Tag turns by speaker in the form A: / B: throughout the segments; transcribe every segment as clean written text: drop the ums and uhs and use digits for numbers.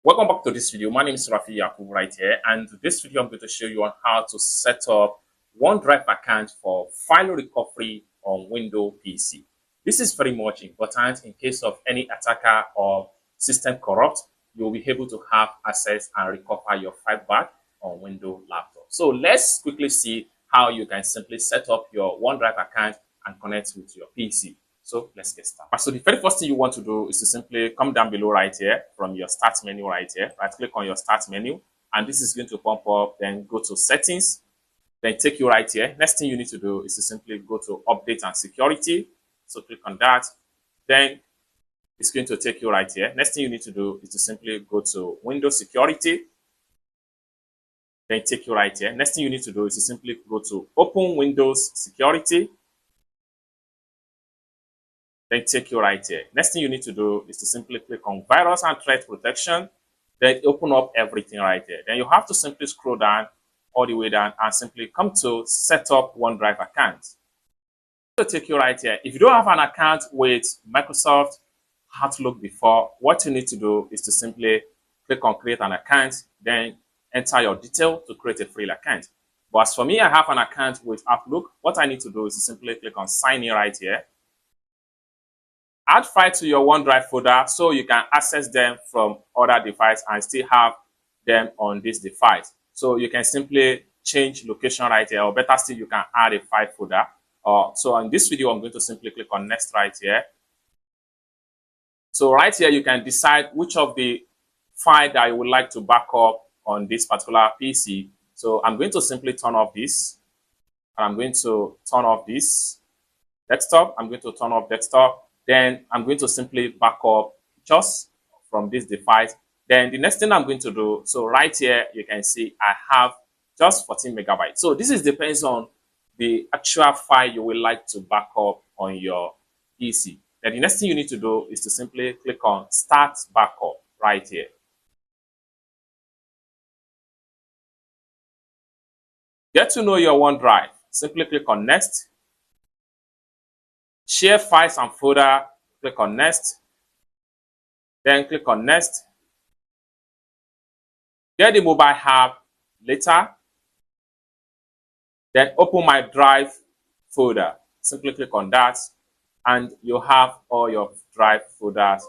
A: Welcome back to this video. My name is Rafi Yakub right here, and this video I'm going to show you on how to set up OneDrive account for file recovery on Windows PC. This is very much important in case of any attacker or system corrupt. You will be able to have access and recover your file back on Windows laptop. So let's quickly see how you can simply set up your OneDrive account and connect with your PC. So let's get started. So the very first thing you want to do is to simply come down below right here from your start menu right here. Right click on your start menu, and this is going to pop up. Then go to settings, then take you right here. Next thing you need to do is to simply go to update and security. So click on that. Then it's going to take you right here. Next thing you need to do is to simply go to Windows security. Then take you right here. Next thing you need to do is to simply go to open Windows security. Then take you right here. Next thing you need to do is to simply click on virus and threat protection. Then open up everything right here. Then you have to simply scroll down all the way down and simply come to set up OneDrive account. To take you right here. If you don't have an account with Microsoft Outlook before, what you need to do is to simply click on create an account, then enter your detail to create a free account. But as for me, I have an account with Outlook. What I need to do is to simply click on sign in right here. Add file to your OneDrive folder so you can access them from other devices and still have them on this device. So you can simply change location right here, or better still, you can add a file folder. So in this video, I'm going to simply click on next right here. So right here, you can decide which of the file that you would like to back up on this particular PC. So I'm going to simply turn off this, and I'm going to turn off this desktop. I'm going to turn off desktop. Then I'm going to simply back up just from this device. Then the next thing I'm going to do, so right here, you can see I have just 14 megabytes. So this is depends on the actual file you would like to back up on your PC. Then the next thing you need to do is to simply click on start backup right here. Get to know your OneDrive. Simply click on next. Share files and folder, click on next. Then click on next. Get the mobile app later. Then open my drive folder. Simply click on that, and you have all your drive folders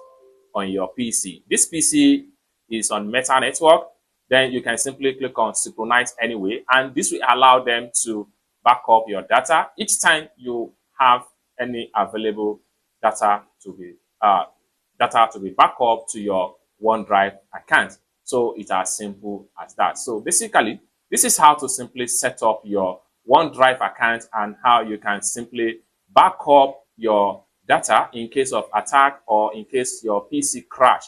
A: on your PC. This PC is on Meta network. Then you can simply click on synchronize anyway, and this will allow them to back up your data each time you have any available data to be backed up to your OneDrive account. So it's as simple as that. So basically, this is how to simply set up your OneDrive account and how you can simply back up your data in case of attack or in case your PC crash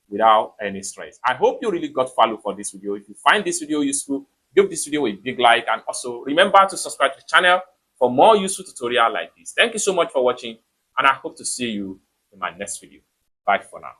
A: without any stress. I hope you really got value for this video. If you find this video useful, give this video a big like, and also remember to subscribe to the channel for more useful tutorials like this. Thank you so much for watching, and I hope to see you in my next video. Bye for now.